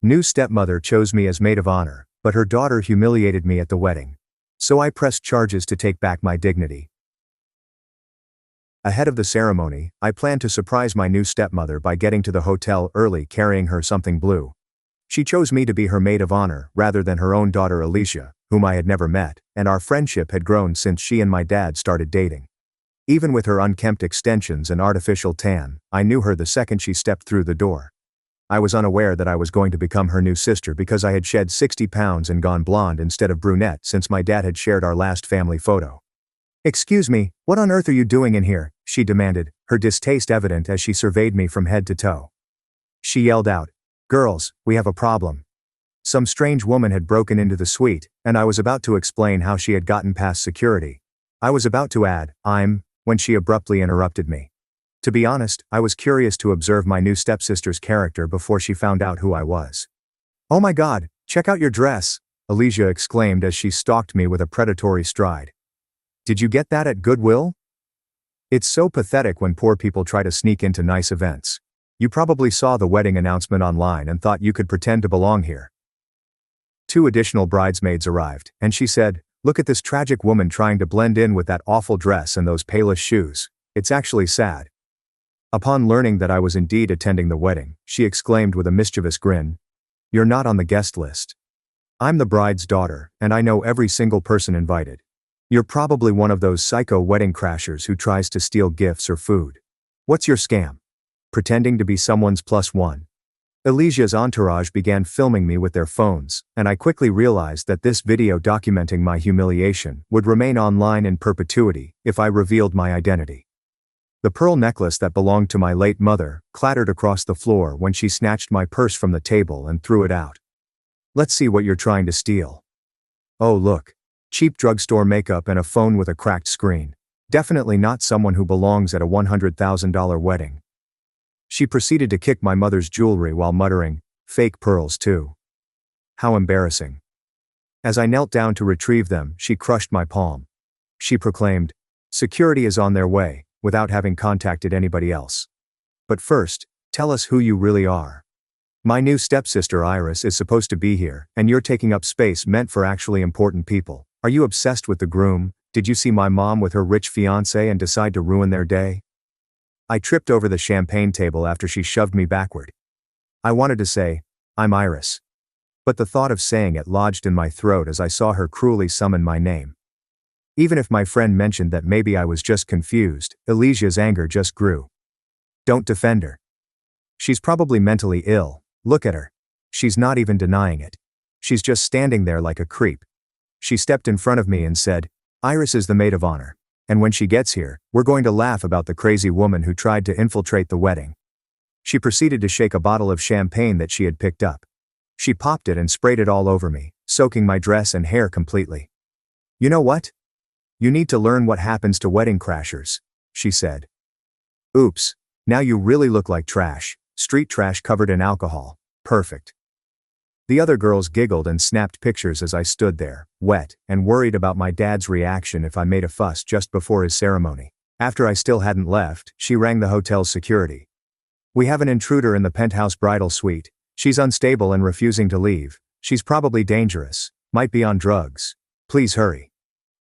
New stepmother chose me as maid of honor, but her daughter humiliated me at the wedding. So I pressed charges to take back my dignity. Ahead of the ceremony, I planned to surprise my new stepmother by getting to the hotel early carrying her something blue. She chose me to be her maid of honor rather than her own daughter Alicia, whom I had never met, and our friendship had grown since she and my dad started dating. Even with her unkempt extensions and artificial tan, I knew her the second she stepped through the door. I was unaware that I was going to become her new sister because I had shed 60 pounds and gone blonde instead of brunette since my dad had shared our last family photo. "Excuse me, what on earth are you doing in here?" she demanded, her distaste evident as she surveyed me from head to toe. She yelled out, "Girls, we have a problem." Some strange woman had broken into the suite, and I was about to explain how she had gotten past security. I was about to add, when she abruptly interrupted me. To be honest, I was curious to observe my new stepsister's character before she found out who I was. "Oh my God, check out your dress," Alicia exclaimed as she stalked me with a predatory stride. "Did you get that at Goodwill?" It's so pathetic when poor people try to sneak into nice events. You probably saw the wedding announcement online and thought you could pretend to belong here. 2 additional bridesmaids arrived, and she said, "Look at this tragic woman trying to blend in with that awful dress and those palish shoes. It's actually sad." Upon learning that I was indeed attending the wedding, she exclaimed with a mischievous grin, "You're not on the guest list. I'm the bride's daughter, and I know every single person invited. You're probably one of those psycho wedding crashers who tries to steal gifts or food. What's your scam? Pretending to be someone's +1. Alicia's entourage began filming me with their phones, and I quickly realized that this video documenting my humiliation would remain online in perpetuity if I revealed my identity. The pearl necklace that belonged to my late mother clattered across the floor when she snatched my purse from the table and threw it out. "Let's see what you're trying to steal." "Oh look. Cheap drugstore makeup and a phone with a cracked screen. Definitely not someone who belongs at a $100,000 wedding." She proceeded to kick my mother's jewelry while muttering, "Fake pearls too. How embarrassing." As I knelt down to retrieve them, she crushed my palm. She proclaimed, "Security is on their way," without having contacted anybody else. "But first, tell us who you really are. My new stepsister Iris is supposed to be here, and you're taking up space meant for actually important people. Are you obsessed with the groom? Did you see my mom with her rich fiancé and decide to ruin their day?" I tripped over the champagne table after she shoved me backward. I wanted to say, "I'm Iris." But the thought of saying it lodged in my throat as I saw her cruelly summon my name. Even if my friend mentioned that maybe I was just confused, Alicia's anger just grew. "Don't defend her. She's probably mentally ill. Look at her. She's not even denying it. She's just standing there like a creep." She stepped in front of me and said, "Iris is the maid of honor. And when she gets here, we're going to laugh about the crazy woman who tried to infiltrate the wedding." She proceeded to shake a bottle of champagne that she had picked up. She popped it and sprayed it all over me, soaking my dress and hair completely. "You know what? You need to learn what happens to wedding crashers," she said. "Oops, now you really look like trash, street trash covered in alcohol. Perfect." The other girls giggled and snapped pictures as I stood there, wet, and worried about my dad's reaction if I made a fuss just before his ceremony. After I still hadn't left, she rang the hotel's security. "We have an intruder in the penthouse bridal suite. She's unstable and refusing to leave. She's probably dangerous, might be on drugs. Please hurry."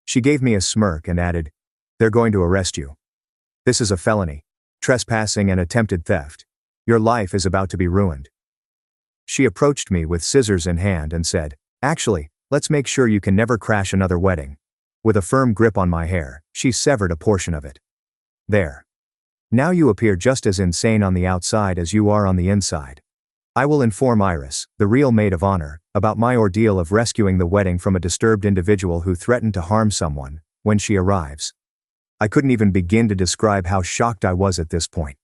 She gave me a smirk and added, "They're going to arrest you. This is a felony. Trespassing and attempted theft. Your life is about to be ruined." She approached me with scissors in hand and said, "Actually, let's make sure you can never crash another wedding." With a firm grip on my hair, she severed a portion of it. "There. Now you appear just as insane on the outside as you are on the inside. I will inform Iris, the real maid of honor, about my ordeal of rescuing the wedding from a disturbed individual who threatened to harm someone, when she arrives." I couldn't even begin to describe how shocked I was at this point.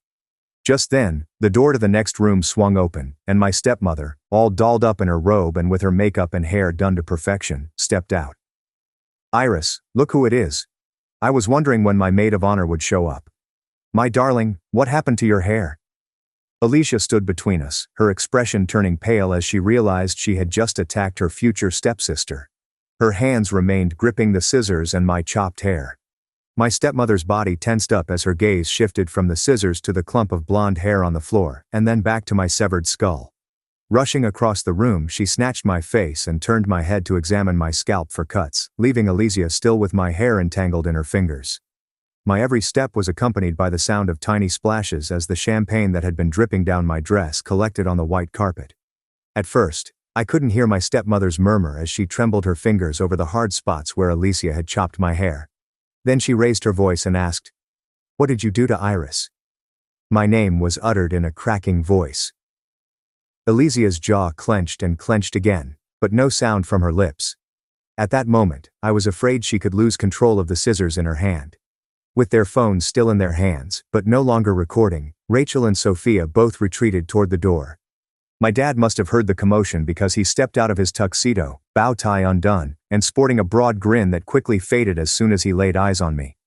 Just then, the door to the next room swung open, and my stepmother, all dolled up in her robe and with her makeup and hair done to perfection, stepped out. "Iris, look who it is. I was wondering when my maid of honor would show up. My darling, what happened to your hair?" Alicia stood between us, her expression turning pale as she realized she had just attacked her future stepsister. Her hands remained gripping the scissors and my chopped hair. My stepmother's body tensed up as her gaze shifted from the scissors to the clump of blonde hair on the floor, and then back to my severed skull. Rushing across the room, she snatched my face and turned my head to examine my scalp for cuts, leaving Alicia still with my hair entangled in her fingers. My every step was accompanied by the sound of tiny splashes as the champagne that had been dripping down my dress collected on the white carpet. At first, I couldn't hear my stepmother's murmur as she trembled her fingers over the hard spots where Alicia had chopped my hair. Then she raised her voice and asked, "What did you do to Iris?" My name was uttered in a cracking voice. Alicia's jaw clenched and clenched again, but no sound from her lips. At that moment, I was afraid she could lose control of the scissors in her hand. With their phones still in their hands, but no longer recording, Rachel and Sophia both retreated toward the door. My dad must have heard the commotion because he stepped out of his tuxedo, bow tie undone, and sporting a broad grin that quickly faded as soon as he laid eyes on me.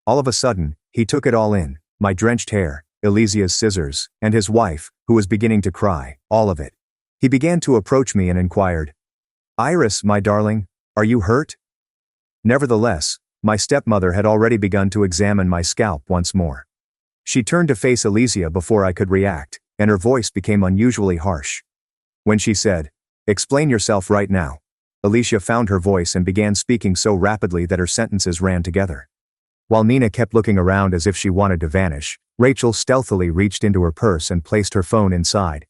All of a sudden, he took it all in, my drenched hair, Alicia's scissors, and his wife, who was beginning to cry, all of it. He began to approach me and inquired, "Iris, my darling, are you hurt?" Nevertheless, my stepmother had already begun to examine my scalp once more. She turned to face Alicia before I could react, and her voice became unusually harsh. When she said, "Explain yourself right now," Alicia found her voice and began speaking so rapidly that her sentences ran together. While Nina kept looking around as if she wanted to vanish, Rachel stealthily reached into her purse and placed her phone inside.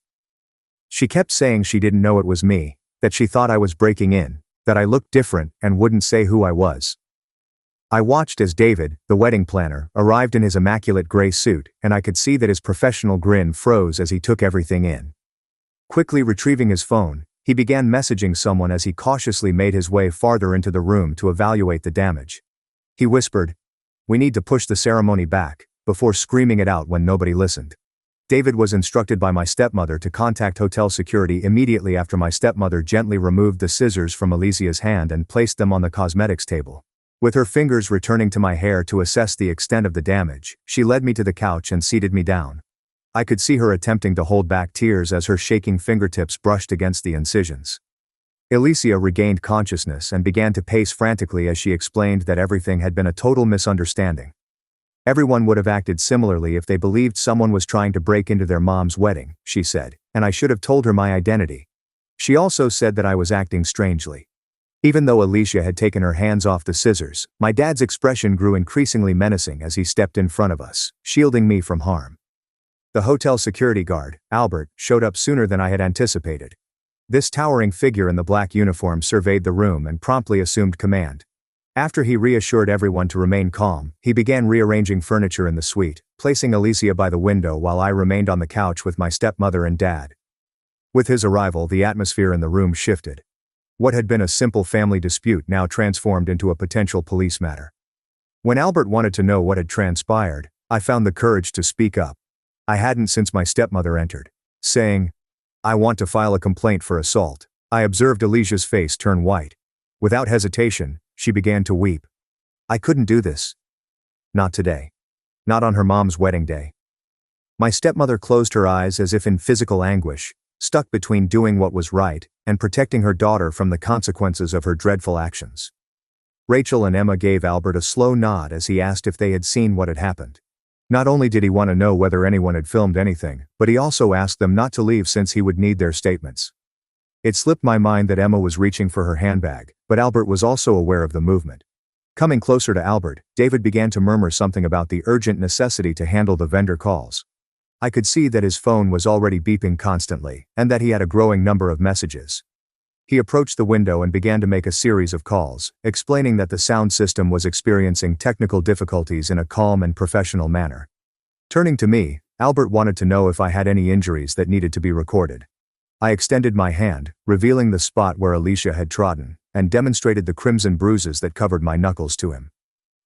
She kept saying she didn't know it was me, that she thought I was breaking in, that I looked different and wouldn't say who I was. I watched as David, the wedding planner, arrived in his immaculate gray suit, and I could see that his professional grin froze as he took everything in. Quickly retrieving his phone, he began messaging someone as he cautiously made his way farther into the room to evaluate the damage. He whispered, "We need to push the ceremony back," before screaming it out when nobody listened. David was instructed by my stepmother to contact hotel security immediately after my stepmother gently removed the scissors from Alicia's hand and placed them on the cosmetics table. With her fingers returning to my hair to assess the extent of the damage, she led me to the couch and seated me down. I could see her attempting to hold back tears as her shaking fingertips brushed against the incisions. Alicia regained consciousness and began to pace frantically as she explained that everything had been a total misunderstanding. Everyone would have acted similarly if they believed someone was trying to break into their mom's wedding, she said, and I should have told her my identity. She also said that I was acting strangely. Even though Alicia had taken her hands off the scissors, my dad's expression grew increasingly menacing as he stepped in front of us, shielding me from harm. The hotel security guard, Albert, showed up sooner than I had anticipated. This towering figure in the black uniform surveyed the room and promptly assumed command. After he reassured everyone to remain calm, he began rearranging furniture in the suite, placing Alicia by the window while I remained on the couch with my stepmother and dad. With his arrival, the atmosphere in the room shifted. What had been a simple family dispute now transformed into a potential police matter. When Albert wanted to know what had transpired, I found the courage to speak up. I hadn't since my stepmother entered. Saying, "I want to file a complaint for assault." I observed Alicia's face turn white. Without hesitation, she began to weep. I couldn't do this. Not today. Not on her mom's wedding day. My stepmother closed her eyes as if in physical anguish, stuck between doing what was right and protecting her daughter from the consequences of her dreadful actions. Rachel and Emma gave Albert a slow nod as he asked if they had seen what had happened. Not only did he want to know whether anyone had filmed anything, but he also asked them not to leave since he would need their statements. It slipped my mind that Emma was reaching for her handbag, but Albert was also aware of the movement. Coming closer to Albert, David began to murmur something about the urgent necessity to handle the vendor calls. I could see that his phone was already beeping constantly, and that he had a growing number of messages. He approached the window and began to make a series of calls, explaining that the sound system was experiencing technical difficulties in a calm and professional manner. Turning to me, Albert wanted to know if I had any injuries that needed to be recorded. I extended my hand, revealing the spot where Alicia had trodden, and demonstrated the crimson bruises that covered my knuckles to him.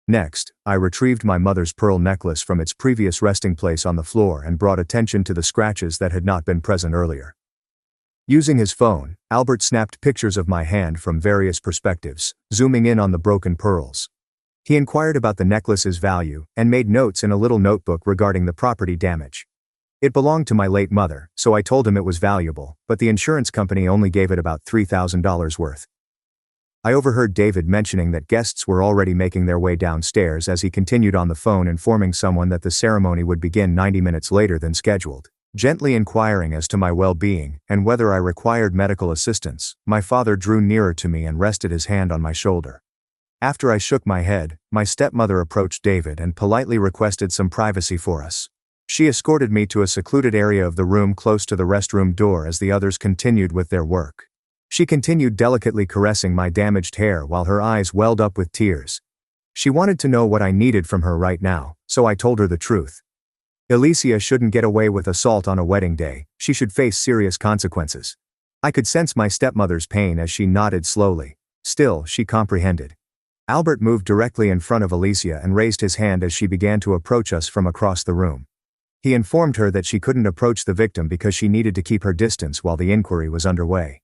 Next, I retrieved my mother's pearl necklace from its previous resting place on the floor and brought attention to the scratches that had not been present earlier. Using his phone, Albert snapped pictures of my hand from various perspectives, zooming in on the broken pearls. He inquired about the necklace's value and made notes in a little notebook regarding the property damage. It belonged to my late mother, so I told him it was valuable, but the insurance company only gave it about $3,000 worth. I overheard David mentioning that guests were already making their way downstairs as he continued on the phone informing someone that the ceremony would begin 90 minutes later than scheduled. Gently inquiring as to my well-being and whether I required medical assistance, my father drew nearer to me and rested his hand on my shoulder. After I shook my head, my stepmother approached David and politely requested some privacy for us. She escorted me to a secluded area of the room close to the restroom door as the others continued with their work. She continued delicately caressing my damaged hair while her eyes welled up with tears. She wanted to know what I needed from her right now, so I told her the truth. Alicia shouldn't get away with assault on a wedding day, she should face serious consequences. I could sense my stepmother's pain as she nodded slowly. Still, she comprehended. Albert moved directly in front of Alicia and raised his hand as she began to approach us from across the room. He informed her that she couldn't approach the victim because she needed to keep her distance while the inquiry was underway.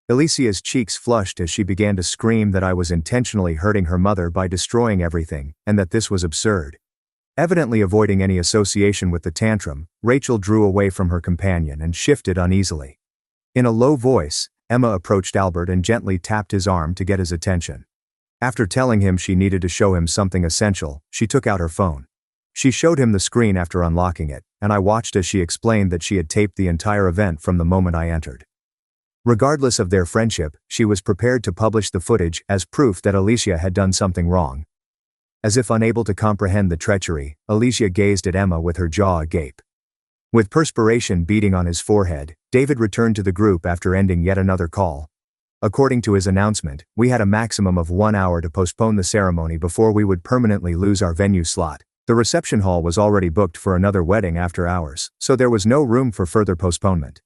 Alicia's cheeks flushed as she began to scream that I was intentionally hurting her mother by destroying everything, and that this was absurd. Evidently avoiding any association with the tantrum, Rachel drew away from her companion and shifted uneasily. In a low voice, Emma approached Albert and gently tapped his arm to get his attention. After telling him she needed to show him something essential, she took out her phone. She showed him the screen after unlocking it, and I watched as she explained that she had taped the entire event from the moment I entered. Regardless of their friendship, she was prepared to publish the footage as proof that Alicia had done something wrong. As if unable to comprehend the treachery, Alicia gazed at Emma with her jaw agape. With perspiration beading on his forehead, David returned to the group after ending yet another call. According to his announcement, we had a maximum of 1 hour to postpone the ceremony before we would permanently lose our venue slot. The reception hall was already booked for another wedding after hours, so there was no room for further postponement.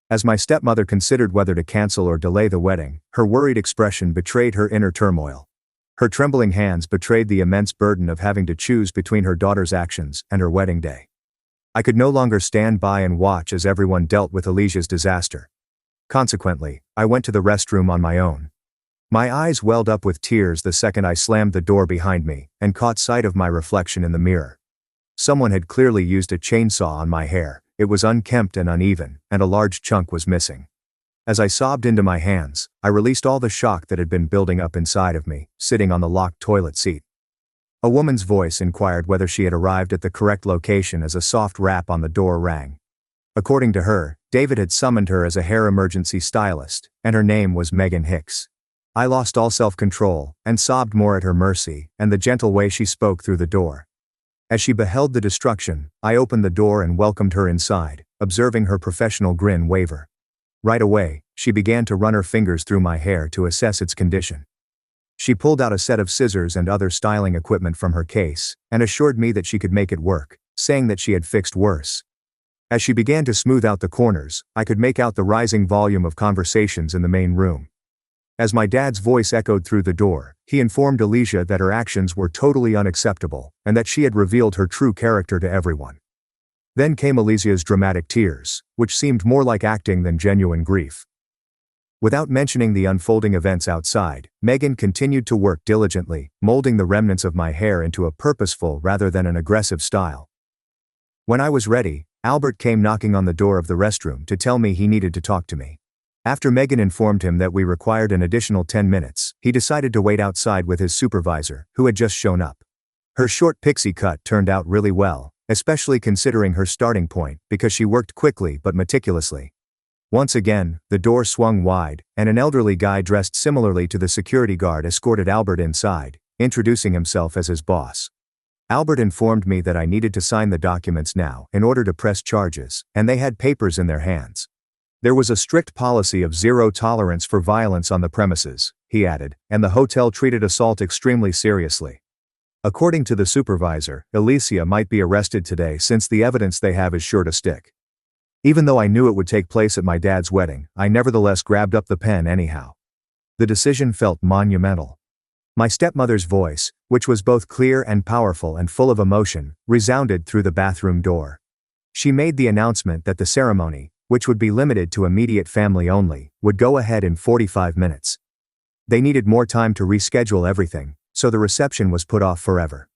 As my stepmother considered whether to cancel or delay the wedding, her worried expression betrayed her inner turmoil. Her trembling hands betrayed the immense burden of having to choose between her daughter's actions and her wedding day. I could no longer stand by and watch as everyone dealt with Alicia's disaster. Consequently, I went to the restroom on my own. My eyes welled up with tears the second I slammed the door behind me and caught sight of my reflection in the mirror. Someone had clearly used a chainsaw on my hair. It was unkempt and uneven, and a large chunk was missing. As I sobbed into my hands, I released all the shock that had been building up inside of me, sitting on the locked toilet seat. A woman's voice inquired whether she had arrived at the correct location as a soft rap on the door rang. According to her, David had summoned her as a hair emergency stylist, and her name was Megan Hicks. I lost all self-control, and sobbed more at her mercy and the gentle way she spoke through the door. As she beheld the destruction, I opened the door and welcomed her inside, observing her professional grin waver. Right away, she began to run her fingers through my hair to assess its condition. She pulled out a set of scissors and other styling equipment from her case, and assured me that she could make it work, saying that she had fixed worse. As she began to smooth out the corners, I could make out the rising volume of conversations in the main room. As my dad's voice echoed through the door, he informed Alicia that her actions were totally unacceptable, and that she had revealed her true character to everyone. Then came Alicia's dramatic tears, which seemed more like acting than genuine grief. Without mentioning the unfolding events outside, Megan continued to work diligently, molding the remnants of my hair into a purposeful rather than an aggressive style. When I was ready, Albert came knocking on the door of the restroom to tell me he needed to talk to me. After Megan informed him that we required an additional 10 minutes, he decided to wait outside with his supervisor, who had just shown up. Her short pixie cut turned out really well, especially considering her starting point, because she worked quickly but meticulously. Once again, the door swung wide, and an elderly guy dressed similarly to the security guard escorted Albert inside, introducing himself as his boss. Albert informed me that I needed to sign the documents now in order to press charges, and they had papers in their hands. There was a strict policy of zero tolerance for violence on the premises, he added, and the hotel treated assault extremely seriously. According to the supervisor, Alicia might be arrested today since the evidence they have is sure to stick. Even though I knew it would take place at my dad's wedding, I nevertheless grabbed up the pen anyhow. The decision felt monumental. My stepmother's voice, which was both clear and powerful and full of emotion, resounded through the bathroom door. She made the announcement that the ceremony, which would be limited to immediate family only, would go ahead in 45 minutes. They needed more time to reschedule everything, so the reception was put off forever.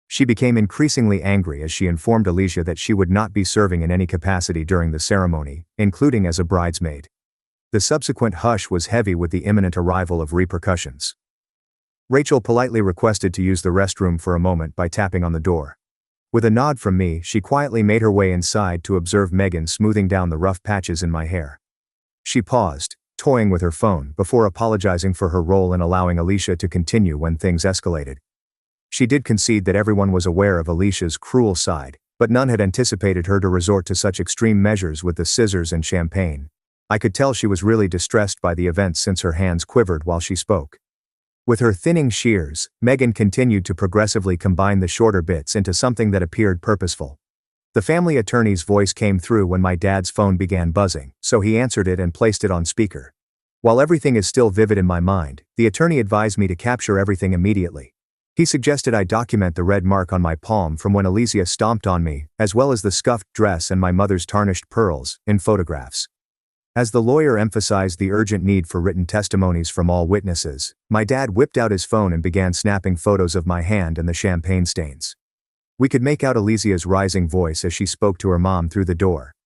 She became increasingly angry as she informed Alicia that she would not be serving in any capacity during the ceremony, including as a bridesmaid. The subsequent hush was heavy with the imminent arrival of repercussions. Rachel politely requested to use the restroom for a moment by tapping on the door. With a nod from me, she quietly made her way inside to observe Megan smoothing down the rough patches in my hair. She paused, toying with her phone, before apologizing for her role in allowing Alicia to continue when things escalated. She did concede that everyone was aware of Alicia's cruel side, but none had anticipated her to resort to such extreme measures with the scissors and champagne. I could tell she was really distressed by the events since her hands quivered while she spoke. With her thinning shears, Megan continued to progressively combine the shorter bits into something that appeared purposeful. The family attorney's voice came through when my dad's phone began buzzing, so he answered it and placed it on speaker. While everything is still vivid in my mind, the attorney advised me to capture everything immediately. He suggested I document the red mark on my palm from when Alicia stomped on me, as well as the scuffed dress and my mother's tarnished pearls, in photographs. As the lawyer emphasized the urgent need for written testimonies from all witnesses, my dad whipped out his phone and began snapping photos of my hand and the champagne stains. We could make out Alicia's rising voice as she spoke to her mom through the door.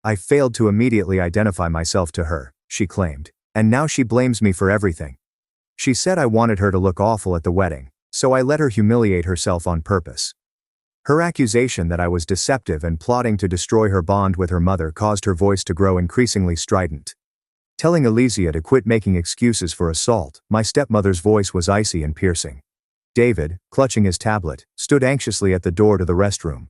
"I failed to immediately identify myself to her," she claimed, "and now she blames me for everything. She said I wanted her to look awful at the wedding, so I let her humiliate herself on purpose." Her accusation that I was deceptive and plotting to destroy her bond with her mother caused her voice to grow increasingly strident. Telling Alicia to quit making excuses for assault, my stepmother's voice was icy and piercing. David, clutching his tablet, stood anxiously at the door to the restroom.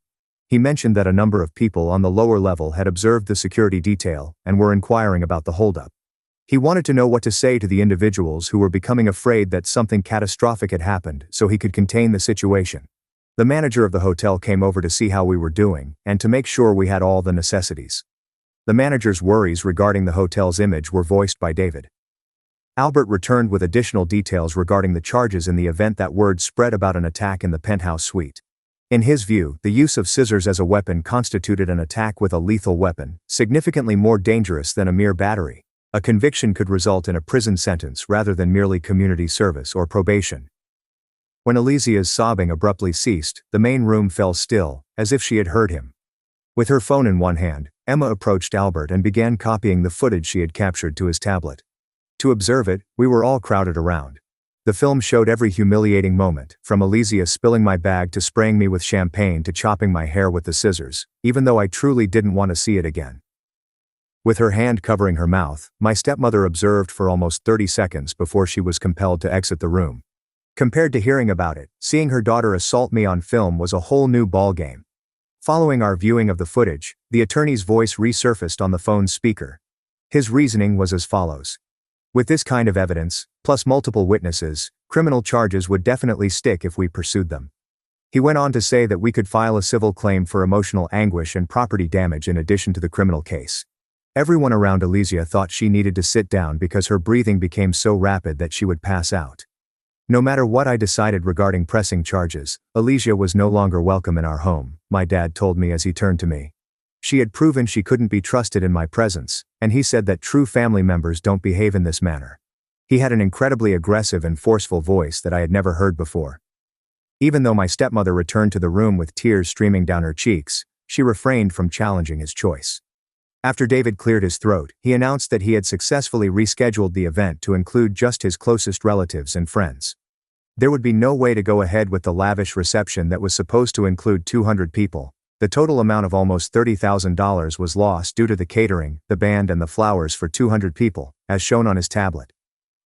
He mentioned that a number of people on the lower level had observed the security detail and were inquiring about the holdup. He wanted to know what to say to the individuals who were becoming afraid that something catastrophic had happened so he could contain the situation. The manager of the hotel came over to see how we were doing and to make sure we had all the necessities. The manager's worries regarding the hotel's image were voiced by David. Albert returned with additional details regarding the charges in the event that word spread about an attack in the penthouse suite. In his view, the use of scissors as a weapon constituted an attack with a lethal weapon, significantly more dangerous than a mere battery. A conviction could result in a prison sentence rather than merely community service or probation. When Alicia's sobbing abruptly ceased, the main room fell still, as if she had heard him. With her phone in one hand, Emma approached Albert and began copying the footage she had captured to his tablet. To observe it, we were all crowded around. The film showed every humiliating moment, from Alicia spilling my bag to spraying me with champagne to chopping my hair with the scissors, even though I truly didn't want to see it again. With her hand covering her mouth, my stepmother observed for almost 30 seconds before she was compelled to exit the room. Compared to hearing about it, seeing her daughter assault me on film was a whole new ballgame. Following our viewing of the footage, the attorney's voice resurfaced on the phone's speaker. His reasoning was as follows. With this kind of evidence, plus multiple witnesses, criminal charges would definitely stick if we pursued them. He went on to say that we could file a civil claim for emotional anguish and property damage in addition to the criminal case. Everyone around Alicia thought she needed to sit down because her breathing became so rapid that she would pass out. No matter what I decided regarding pressing charges, Alicia was no longer welcome in our home, my dad told me as he turned to me. She had proven she couldn't be trusted in my presence, and he said that true family members don't behave in this manner. He had an incredibly aggressive and forceful voice that I had never heard before. Even though my stepmother returned to the room with tears streaming down her cheeks, she refrained from challenging his choice. After David cleared his throat, he announced that he had successfully rescheduled the event to include just his closest relatives and friends. There would be no way to go ahead with the lavish reception that was supposed to include 200 people. The total amount of almost $30,000 was lost due to the catering, the band and the flowers for 200 people, as shown on his tablet.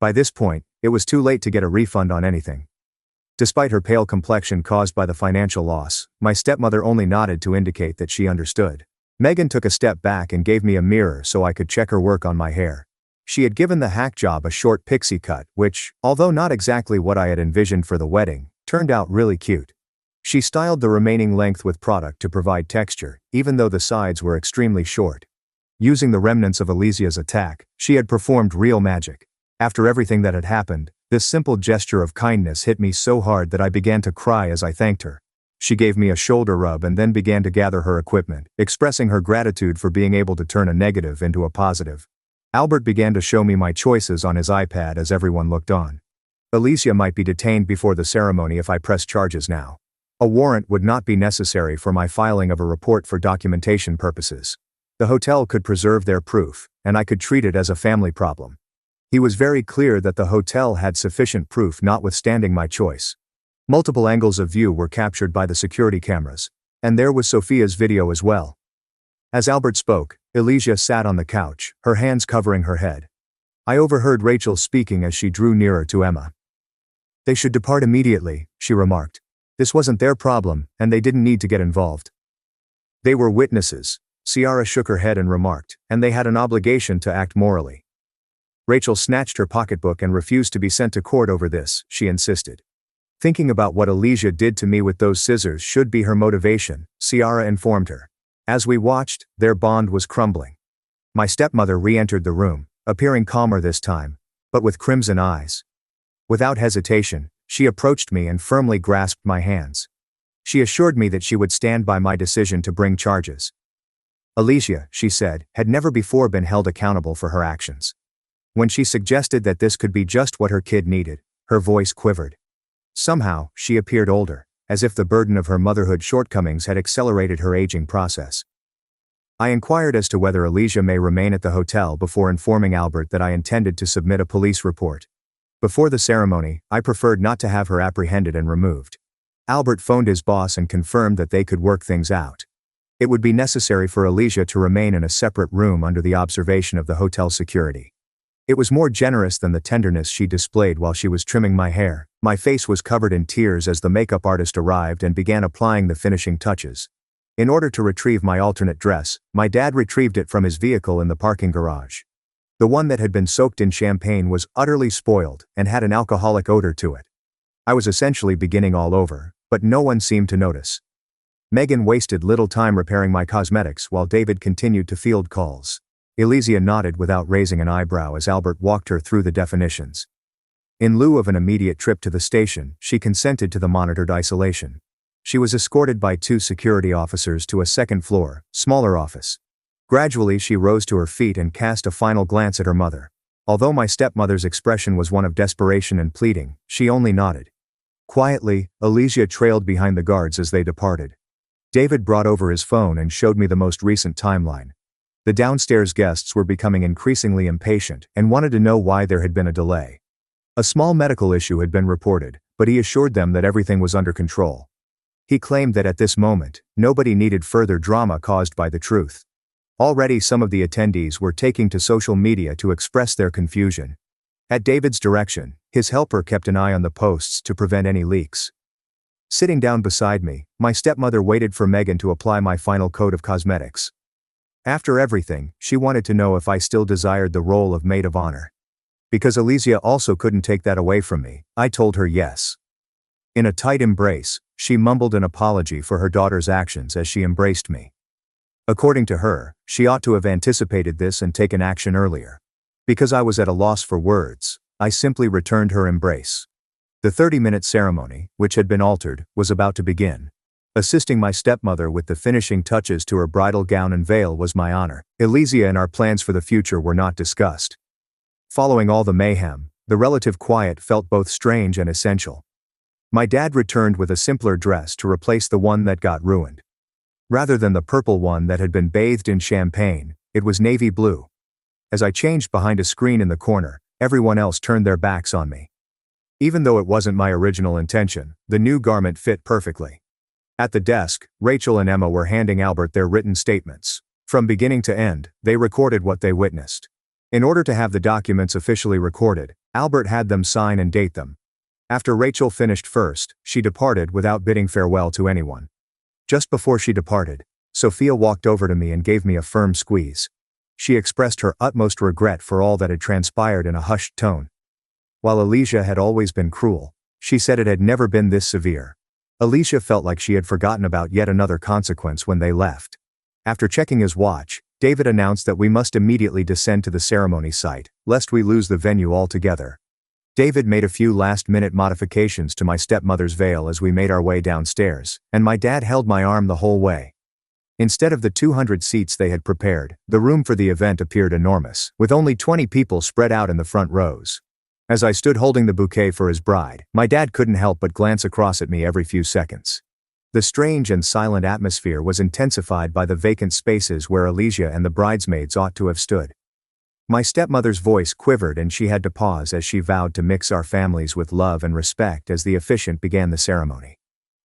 By this point, it was too late to get a refund on anything. Despite her pale complexion caused by the financial loss, my stepmother only nodded to indicate that she understood. Megan took a step back and gave me a mirror so I could check her work on my hair. She had given the hack job a short pixie cut which, although not exactly what I had envisioned for the wedding, turned out really cute. She styled the remaining length with product to provide texture, even though the sides were extremely short. Using the remnants of Alicia's attack, she had performed real magic. After everything that had happened, this simple gesture of kindness hit me so hard that I began to cry as I thanked her. She gave me a shoulder rub and then began to gather her equipment, expressing her gratitude for being able to turn a negative into a positive. Albert began to show me my choices on his iPad as everyone looked on. Alicia might be detained before the ceremony if I press charges now. A warrant would not be necessary for my filing of a report for documentation purposes. The hotel could preserve their proof, and I could treat it as a family problem. He was very clear that the hotel had sufficient proof notwithstanding my choice. Multiple angles of view were captured by the security cameras. And there was Sophia's video as well. As Albert spoke, Elysia sat on the couch, her hands covering her head. I overheard Rachel speaking as she drew nearer to Emma. They should depart immediately, she remarked. This wasn't their problem, and they didn't need to get involved. They were witnesses, Ciara shook her head and remarked, and they had an obligation to act morally. Rachel snatched her pocketbook and refused to be sent to court over this, she insisted. Thinking about what Elysia did to me with those scissors should be her motivation, Ciara informed her. As we watched, their bond was crumbling. My stepmother re-entered the room, appearing calmer this time, but with crimson eyes. Without hesitation, she approached me and firmly grasped my hands. She assured me that she would stand by my decision to bring charges. Elysia, she said, had never before been held accountable for her actions. When she suggested that this could be just what her kid needed, her voice quivered. Somehow, she appeared older, as if the burden of her motherhood shortcomings had accelerated her aging process. I inquired as to whether Elysia may remain at the hotel before informing Albert that I intended to submit a police report. Before the ceremony, I preferred not to have her apprehended and removed. Albert phoned his boss and confirmed that they could work things out. It would be necessary for Elysia to remain in a separate room under the observation of the hotel security. It was more generous than the tenderness she displayed while she was trimming my hair. My face was covered in tears as the makeup artist arrived and began applying the finishing touches. In order to retrieve my alternate dress, my dad retrieved it from his vehicle in the parking garage. The one that had been soaked in champagne was utterly spoiled and had an alcoholic odor to it. I was essentially beginning all over, but no one seemed to notice. Megan wasted little time repairing my cosmetics while David continued to field calls. Elysia nodded without raising an eyebrow as Albert walked her through the definitions. In lieu of an immediate trip to the station, she consented to the monitored isolation. She was escorted by 2 security officers to a second-floor, smaller office. Gradually she rose to her feet and cast a final glance at her mother. Although my stepmother's expression was one of desperation and pleading, she only nodded. Quietly, Elysia trailed behind the guards as they departed. David brought over his phone and showed me the most recent timeline. The downstairs guests were becoming increasingly impatient and wanted to know why there had been a delay. A small medical issue had been reported, but he assured them that everything was under control. He claimed that at this moment, nobody needed further drama caused by the truth. Already some of the attendees were taking to social media to express their confusion. At David's direction, his helper kept an eye on the posts to prevent any leaks. Sitting down beside me, my stepmother waited for Megan to apply my final coat of cosmetics. After everything, she wanted to know if I still desired the role of maid of honor. Because Elysia also couldn't take that away from me, I told her yes. In a tight embrace, she mumbled an apology for her daughter's actions as she embraced me. According to her, she ought to have anticipated this and taken action earlier. Because I was at a loss for words, I simply returned her embrace. The 30-minute ceremony, which had been altered, was about to begin. Assisting my stepmother with the finishing touches to her bridal gown and veil was my honor. Elysia and our plans for the future were not discussed. Following all the mayhem, the relative quiet felt both strange and essential. My dad returned with a simpler dress to replace the one that got ruined. Rather than the purple one that had been bathed in champagne, it was navy blue. As I changed behind a screen in the corner, everyone else turned their backs on me. Even though it wasn't my original intention, the new garment fit perfectly. At the desk, Rachel and Emma were handing Albert their written statements. From beginning to end, they recorded what they witnessed. In order to have the documents officially recorded, Albert had them sign and date them. After Rachel finished first, she departed without bidding farewell to anyone. Just before she departed, Sophia walked over to me and gave me a firm squeeze. She expressed her utmost regret for all that had transpired in a hushed tone. While Elysia had always been cruel, she said it had never been this severe. Elysia felt like she had forgotten about yet another consequence when they left. After checking his watch, David announced that we must immediately descend to the ceremony site, lest we lose the venue altogether. David made a few last-minute modifications to my stepmother's veil as we made our way downstairs, and my dad held my arm the whole way. Instead of the 200 seats they had prepared, the room for the event appeared enormous, with only 20 people spread out in the front rows. As I stood holding the bouquet for his bride, my dad couldn't help but glance across at me every few seconds. The strange and silent atmosphere was intensified by the vacant spaces where Elysia and the bridesmaids ought to have stood. My stepmother's voice quivered and she had to pause as she vowed to mix our families with love and respect as the officiant began the ceremony.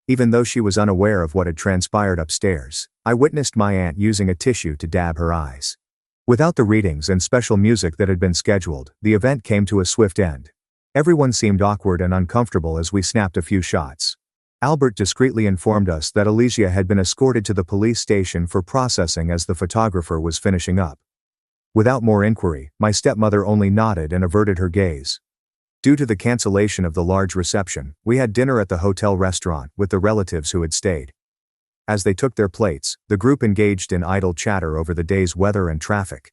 Even though she was unaware of what had transpired upstairs, I witnessed my aunt using a tissue to dab her eyes. Without the readings and special music that had been scheduled, the event came to a swift end. Everyone seemed awkward and uncomfortable as we snapped a few shots. Albert discreetly informed us that Alicia had been escorted to the police station for processing as the photographer was finishing up. Without more inquiry, my stepmother only nodded and averted her gaze. Due to the cancellation of the large reception, we had dinner at the hotel restaurant with the relatives who had stayed. As they took their plates, the group engaged in idle chatter over the day's weather and traffic.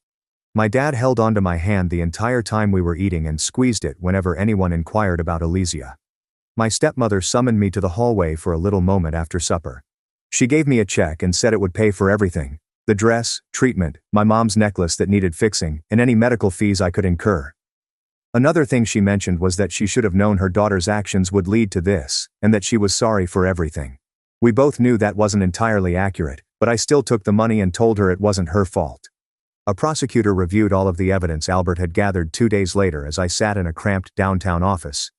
My dad held onto my hand the entire time we were eating and squeezed it whenever anyone inquired about Alicia. My stepmother summoned me to the hallway for a little moment after supper. She gave me a check and said it would pay for everything: the dress, treatment, my mom's necklace that needed fixing, and any medical fees I could incur. Another thing she mentioned was that she should have known her daughter's actions would lead to this, and that she was sorry for everything. We both knew that wasn't entirely accurate, but I still took the money and told her it wasn't her fault. A prosecutor reviewed all of the evidence Albert had gathered 2 days later as I sat in a cramped downtown office.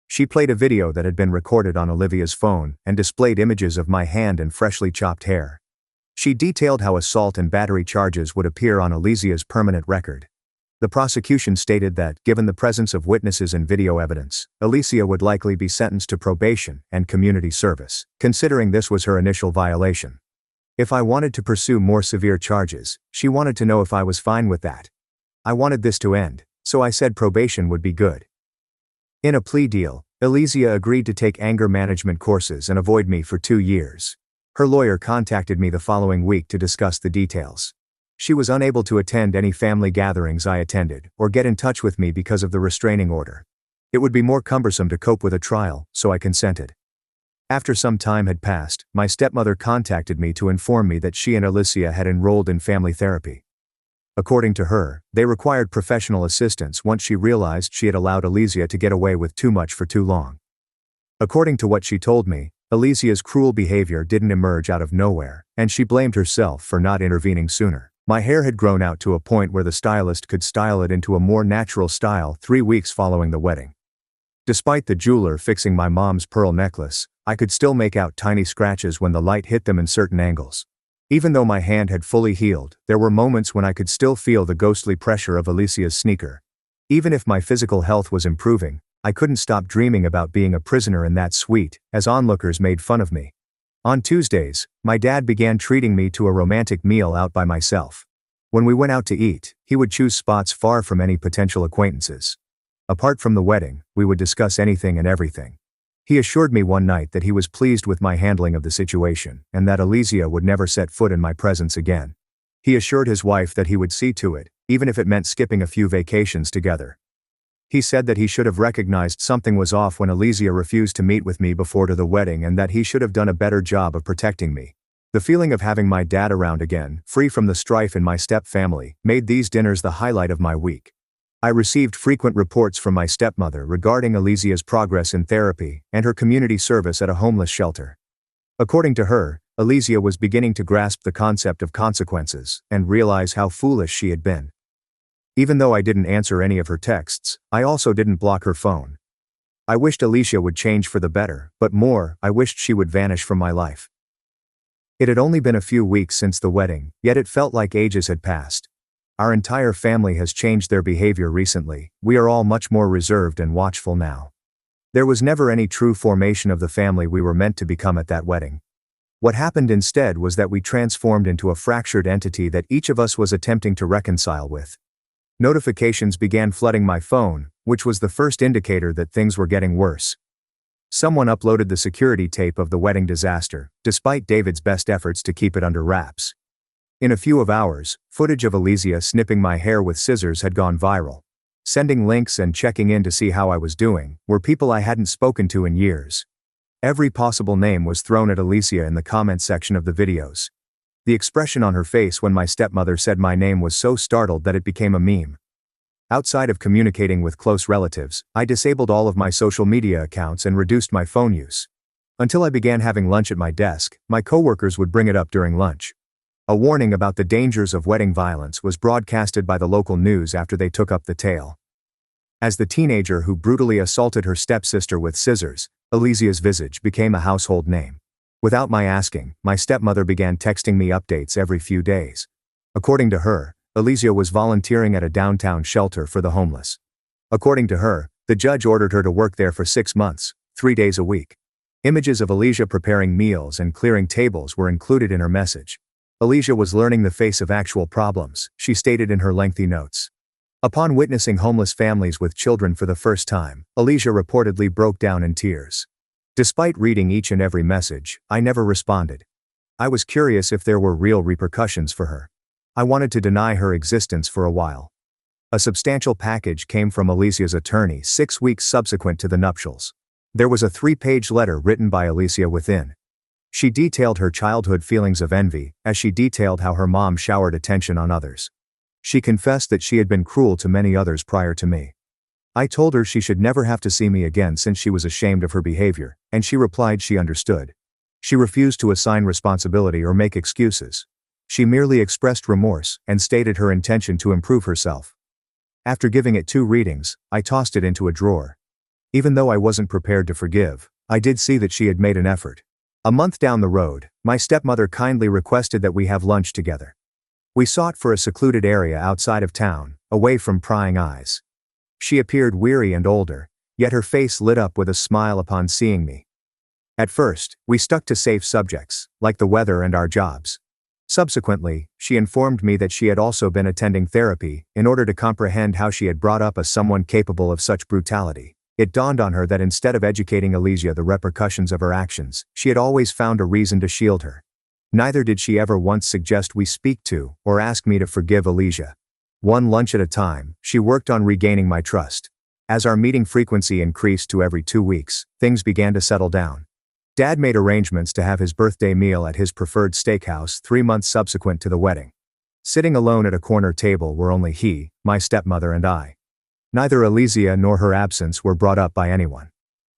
She played a video that had been recorded on Olivia's phone and displayed images of my hand and freshly chopped hair. She detailed how assault and battery charges would appear on Alicia's permanent record. The prosecution stated that, given the presence of witnesses and video evidence, Alicia would likely be sentenced to probation and community service, considering this was her initial violation. If I wanted to pursue more severe charges, she wanted to know if I was fine with that. I wanted this to end, so I said probation would be good. In a plea deal, Alicia agreed to take anger management courses and avoid me for 2 years. Her lawyer contacted me the following week to discuss the details. She was unable to attend any family gatherings I attended or get in touch with me because of the restraining order. It would be more cumbersome to cope with a trial, so I consented. After some time had passed, my stepmother contacted me to inform me that she and Alicia had enrolled in family therapy. According to her, they required professional assistance once she realized she had allowed Alicia to get away with too much for too long. According to what she told me, Alicia's cruel behavior didn't emerge out of nowhere, and she blamed herself for not intervening sooner. My hair had grown out to a point where the stylist could style it into a more natural style 3 weeks following the wedding. Despite the jeweler fixing my mom's pearl necklace, I could still make out tiny scratches when the light hit them in certain angles. Even though my hand had fully healed, there were moments when I could still feel the ghostly pressure of Alicia's sneaker. Even if my physical health was improving, I couldn't stop dreaming about being a prisoner in that suite, as onlookers made fun of me. On Tuesdays, my dad began treating me to a romantic meal out by myself. When we went out to eat, he would choose spots far from any potential acquaintances. Apart from the wedding, we would discuss anything and everything. He assured me one night that he was pleased with my handling of the situation, and that Alicia would never set foot in my presence again. He assured his wife that he would see to it, even if it meant skipping a few vacations together. He said that he should have recognized something was off when Alicia refused to meet with me before the wedding, and that he should have done a better job of protecting me. The feeling of having my dad around again, free from the strife in my step-family, made these dinners the highlight of my week. I received frequent reports from my stepmother regarding Alicia's progress in therapy and her community service at a homeless shelter. According to her, Alicia was beginning to grasp the concept of consequences and realize how foolish she had been. Even though I didn't answer any of her texts, I also didn't block her phone. I wished Alicia would change for the better, but more, I wished she would vanish from my life. It had only been a few weeks since the wedding, yet it felt like ages had passed. Our entire family has changed their behavior recently. We are all much more reserved and watchful now. There was never any true formation of the family we were meant to become at that wedding. What happened instead was that we transformed into a fractured entity that each of us was attempting to reconcile with. Notifications began flooding my phone, which was the first indicator that things were getting worse. Someone uploaded the security tape of the wedding disaster, despite David's best efforts to keep it under wraps. In a few hours, footage of Alicia snipping my hair with scissors had gone viral. Sending links and checking in to see how I was doing were people I hadn't spoken to in years. Every possible name was thrown at Alicia in the comment section of the videos. The expression on her face when my stepmother said my name was so startled that it became a meme. Outside of communicating with close relatives, I disabled all of my social media accounts and reduced my phone use. Until I began having lunch at my desk, my coworkers would bring it up during lunch. A warning about the dangers of wedding violence was broadcasted by the local news after they took up the tale. As the teenager who brutally assaulted her stepsister with scissors, Alicia's visage became a household name. Without my asking, my stepmother began texting me updates every few days. According to her, Alicia was volunteering at a downtown shelter for the homeless. According to her, the judge ordered her to work there for 6 months, 3 days a week. Images of Alicia preparing meals and clearing tables were included in her message. Alicia was learning the face of actual problems, she stated in her lengthy notes. Upon witnessing homeless families with children for the first time, Alicia reportedly broke down in tears. Despite reading each and every message, I never responded. I was curious if there were real repercussions for her. I wanted to deny her existence for a while. A substantial package came from Alicia's attorney 6 weeks subsequent to the nuptials. There was a 3-page letter written by Alicia within. She detailed her childhood feelings of envy, as she detailed how her mom showered attention on others. She confessed that she had been cruel to many others prior to me. I told her she should never have to see me again since she was ashamed of her behavior, and she replied she understood. She refused to assign responsibility or make excuses. She merely expressed remorse and stated her intention to improve herself. After giving it 2 readings, I tossed it into a drawer. Even though I wasn't prepared to forgive, I did see that she had made an effort. A month down the road, my stepmother kindly requested that we have lunch together. We sought for a secluded area outside of town, away from prying eyes. She appeared weary and older, yet her face lit up with a smile upon seeing me. At first, we stuck to safe subjects, like the weather and our jobs. Subsequently, she informed me that she had also been attending therapy in order to comprehend how she had brought up someone capable of such brutality. It dawned on her that instead of educating Alicia the repercussions of her actions, she had always found a reason to shield her. Neither did she ever once suggest we speak to or ask me to forgive Alicia. One lunch at a time, she worked on regaining my trust. As our meeting frequency increased to every 2 weeks, things began to settle down. Dad made arrangements to have his birthday meal at his preferred steakhouse 3 months subsequent to the wedding. Sitting alone at a corner table were only he, my stepmother and I. Neither Alicia nor her absence were brought up by anyone.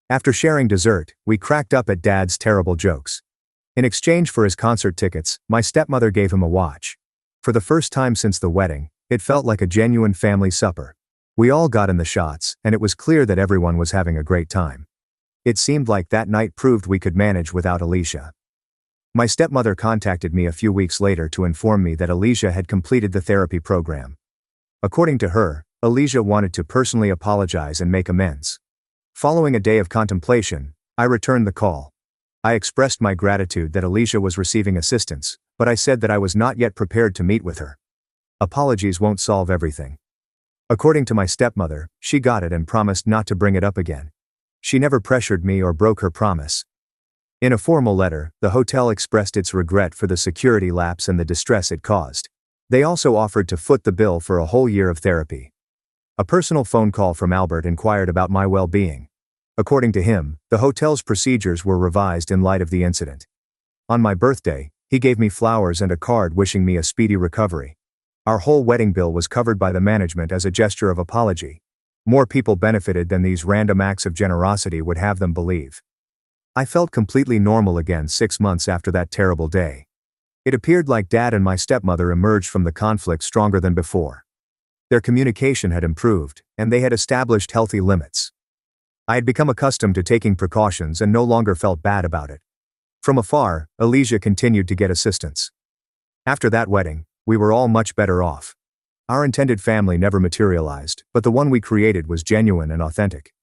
After sharing dessert, we cracked up at Dad's terrible jokes. In exchange for his concert tickets, my stepmother gave him a watch. For the first time since the wedding, it felt like a genuine family supper. We all got in the shots, and it was clear that everyone was having a great time. It seemed like that night proved we could manage without Alicia. My stepmother contacted me a few weeks later to inform me that Alicia had completed the therapy program. According to her, Alicia wanted to personally apologize and make amends. Following a day of contemplation, I returned the call. I expressed my gratitude that Alicia was receiving assistance, but I said that I was not yet prepared to meet with her. Apologies won't solve everything. According to my stepmother, she got it and promised not to bring it up again. She never pressured me or broke her promise. In a formal letter, the hotel expressed its regret for the security lapse and the distress it caused. They also offered to foot the bill for a whole year of therapy. A personal phone call from Albert inquired about my well-being. According to him, the hotel's procedures were revised in light of the incident. On my birthday, he gave me flowers and a card wishing me a speedy recovery. Our whole wedding bill was covered by the management as a gesture of apology. More people benefited than these random acts of generosity would have them believe. I felt completely normal again 6 months after that terrible day. It appeared like Dad and my stepmother emerged from the conflict stronger than before. Their communication had improved, and they had established healthy limits. I had become accustomed to taking precautions and no longer felt bad about it. From afar, Alicia continued to get assistance. After that wedding, we were all much better off. Our intended family never materialized, but the one we created was genuine and authentic.